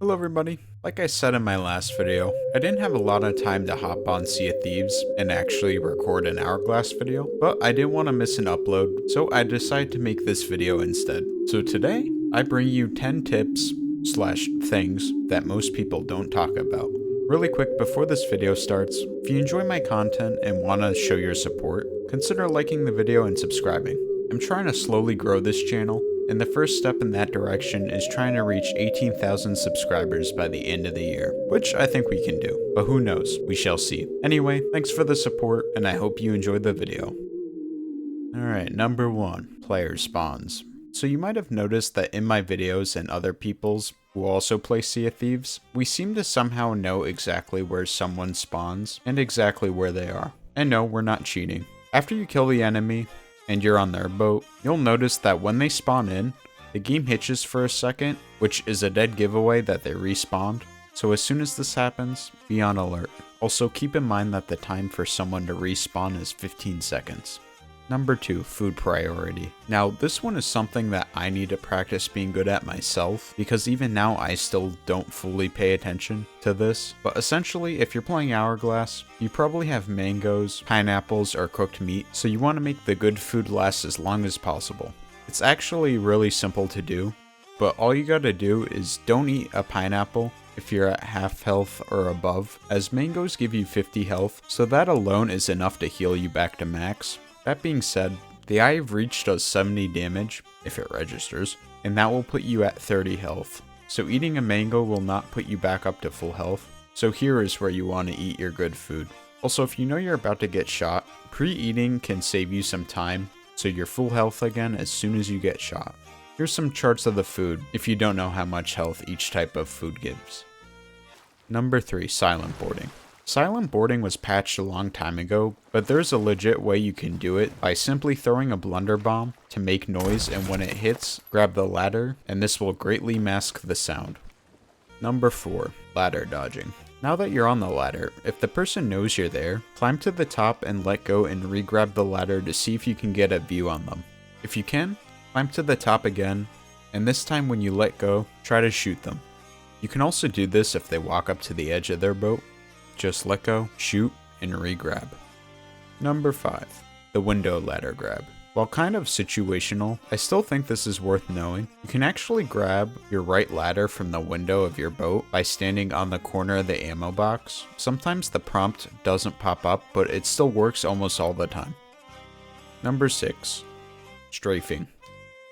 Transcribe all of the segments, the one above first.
Hello everybody. Like I said in my last video, I didn't have a lot of time to hop on Sea of Thieves and actually record an Hourglass video, but I didn't want to miss an upload, so I decided to make this video instead. So today, I bring you 10 tips slash things that most people don't talk about. Really quick before this video starts, if you enjoy my content and want to show your support, consider liking the video and subscribing. I'm trying to slowly grow this channel, and the first step in that direction is trying to reach 18,000 subscribers by the end of the year, which I think we can do, but who knows, we shall see. Anyway, thanks for the support, and I hope you enjoyed the video. Alright, number 1, player spawns. So you might have noticed that in my videos and other people's who also play Sea of Thieves, we seem to somehow know exactly where someone spawns and exactly where they are. And no, we're not cheating. After you kill the enemy, and you're on their boat, you'll notice that when they spawn in, the game hitches for a second, which is a dead giveaway that they respawned. So as soon as this happens, be on alert. Also keep in mind that the time for someone to respawn is 15 seconds. Number 2, food priority. Now this one is something that I need to practice being good at myself, because even now I still don't fully pay attention to this. But essentially, if you're playing Hourglass, you probably have mangoes, pineapples, or cooked meat, so you want to make the good food last as long as possible. It's actually really simple to do, but all you gotta do is don't eat a pineapple if you're at half health or above, as mangoes give you 50 health, so that alone is enough to heal you back to max. That being said, the Eye of Reach does 70 damage, if it registers, and that will put you at 30 health. So eating a mango will not put you back up to full health, so here is where you want to eat your good food. Also, if you know you're about to get shot, pre-eating can save you some time, so you're full health again as soon as you get shot. Here's some charts of the food, if you don't know how much health each type of food gives. Number 3, silent boarding. Silent boarding was patched a long time ago, but there's a legit way you can do it by simply throwing a blunder bomb to make noise, and when it hits, grab the ladder, and this will greatly mask the sound. Number 4, ladder dodging. Now that you're on the ladder, if the person knows you're there, climb to the top and let go and re-grab the ladder to see if you can get a view on them. If you can, climb to the top again, and this time when you let go, try to shoot them. You can also do this if they walk up to the edge of their boat. Just let go, shoot, and re-grab. Number 5, the window ladder grab. While kind of situational, I still think this is worth knowing. You can actually grab your right ladder from the window of your boat by standing on the corner of the ammo box. Sometimes the prompt doesn't pop up, but it still works almost all the time. Number 6, strafing.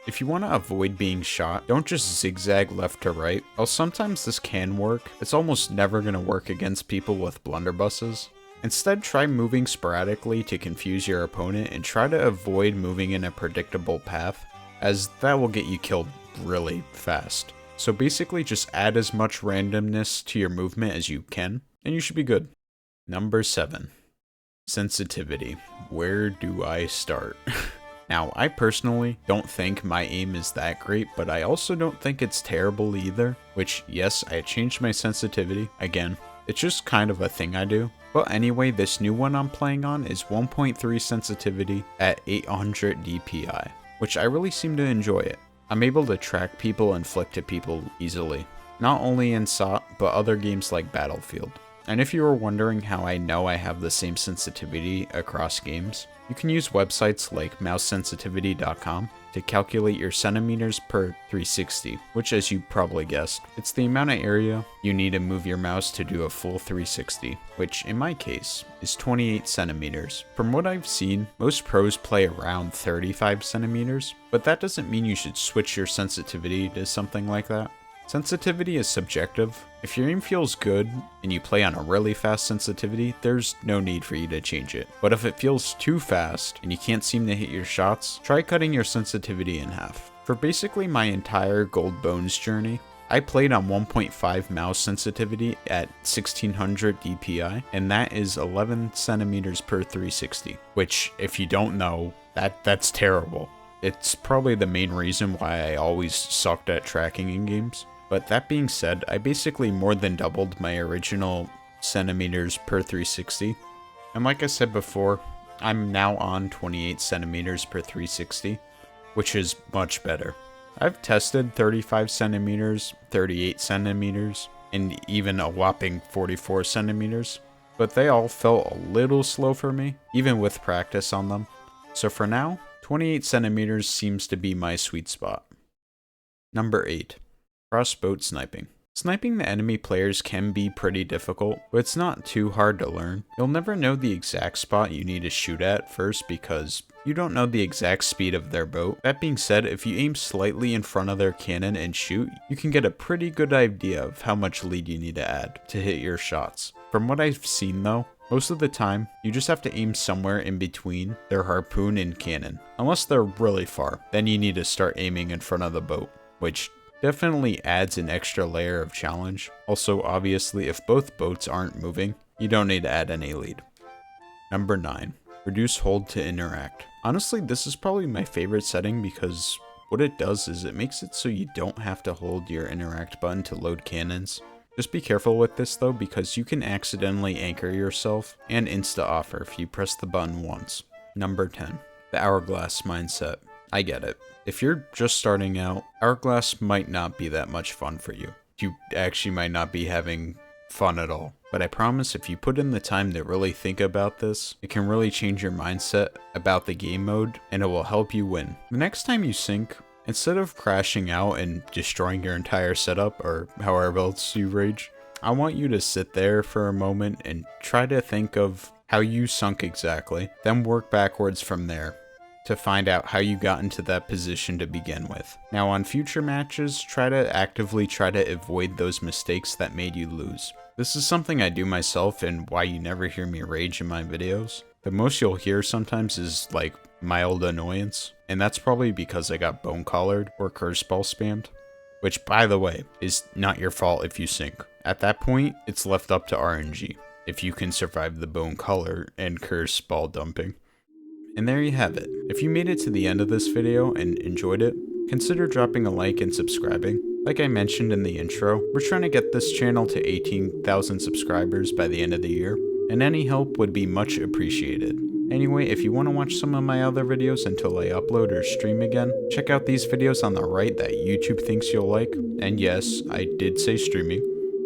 If you want to avoid being shot, don't just zigzag left to right. While sometimes this can work, it's almost never going to work against people with blunderbusses. Instead, try moving sporadically to confuse your opponent and try to avoid moving in a predictable path, as that will get you killed really fast. So basically just add as much randomness to your movement as you can, and you should be good. Number 7, sensitivity. Where do I start? Now, I personally don't think my aim is that great, but I also don't think it's terrible either, which, yes, I changed my sensitivity. Again, it's just kind of a thing I do. But anyway, this new one I'm playing on is 1.3 sensitivity at 800 DPI, which I really seem to enjoy it. I'm able to track people and flick to people easily, not only in SOT, but other games like Battlefield. And if you were wondering how I know I have the same sensitivity across games, you can use websites like mousesensitivity.com to calculate your centimeters per 360, which, as you probably guessed, it's the amount of area you need to move your mouse to do a full 360, which in my case is 28 centimeters. From what I've seen, most pros play around 35 centimeters, but that doesn't mean you should switch your sensitivity to something like that. Sensitivity is subjective. If your aim feels good and you play on a really fast sensitivity, there's no need for you to change it. But if it feels too fast and you can't seem to hit your shots, try cutting your sensitivity in half. For basically my entire Gold Bones journey, I played on 1.5 mouse sensitivity at 1600 DPI, and that is 11 centimeters per 360, which, if you don't know, that's terrible. It's probably the main reason why I always sucked at tracking in games. But that being said, I basically more than doubled my original centimeters per 360. And like I said before, I'm now on 28 centimeters per 360, which is much better. I've tested 35 centimeters, 38 centimeters, and even a whopping 44 centimeters, but they all felt a little slow for me, even with practice on them. So for now, 28 centimeters seems to be my sweet spot. Number 8. Crossbow sniping. Sniping the enemy players can be pretty difficult, but it's not too hard to learn. You'll never know the exact spot you need to shoot at first because you don't know the exact speed of their boat. That being said, if you aim slightly in front of their cannon and shoot, you can get a pretty good idea of how much lead you need to add to hit your shots. From what I've seen though, most of the time, you just have to aim somewhere in between their harpoon and cannon. Unless they're really far, then you need to start aiming in front of the boat, which definitely adds an extra layer of challenge. Also, obviously, if both boats aren't moving, you don't need to add any lead. Number 9. Reduce hold to interact. Honestly, this is probably my favorite setting because what it does is it makes it so you don't have to hold your interact button to load cannons. Just be careful with this though, because you can accidentally anchor yourself and insta-offer if you press the button once. Number 10. The Hourglass mindset. I get it. If you're just starting out, Hourglass might not be that much fun for you. You actually might not be having fun at all. But I promise if you put in the time to really think about this, it can really change your mindset about the game mode and it will help you win. The next time you sink, instead of crashing out and destroying your entire setup or however else you rage, I want you to sit there for a moment and try to think of how you sunk exactly, then work backwards from there to find out how you got into that position to begin with. Now on future matches, try to actively avoid those mistakes that made you lose. This is something I do myself and why you never hear me rage in my videos. The most you'll hear sometimes is like mild annoyance, and that's probably because I got bone collared or curse ball spammed, which by the way is not your fault if you sink. At that point, it's left up to RNG if you can survive the bone collar and curse ball dumping. And there you have it. If you made it to the end of this video and enjoyed it, consider dropping a like and subscribing. Like I mentioned in the intro, we're trying to get this channel to 18,000 subscribers by the end of the year, and any help would be much appreciated. Anyway, if you want to watch some of my other videos until I upload or stream again, check out these videos on the right that YouTube thinks you'll like, and yes, I did say streaming.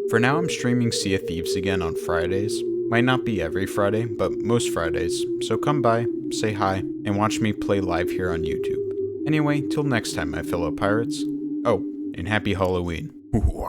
For now, I'm streaming Sea of Thieves again on Fridays. Might not be every Friday, but most Fridays, so come by, say hi, and watch me play live here on YouTube. Anyway, till next time, my fellow pirates. Oh, and happy Halloween.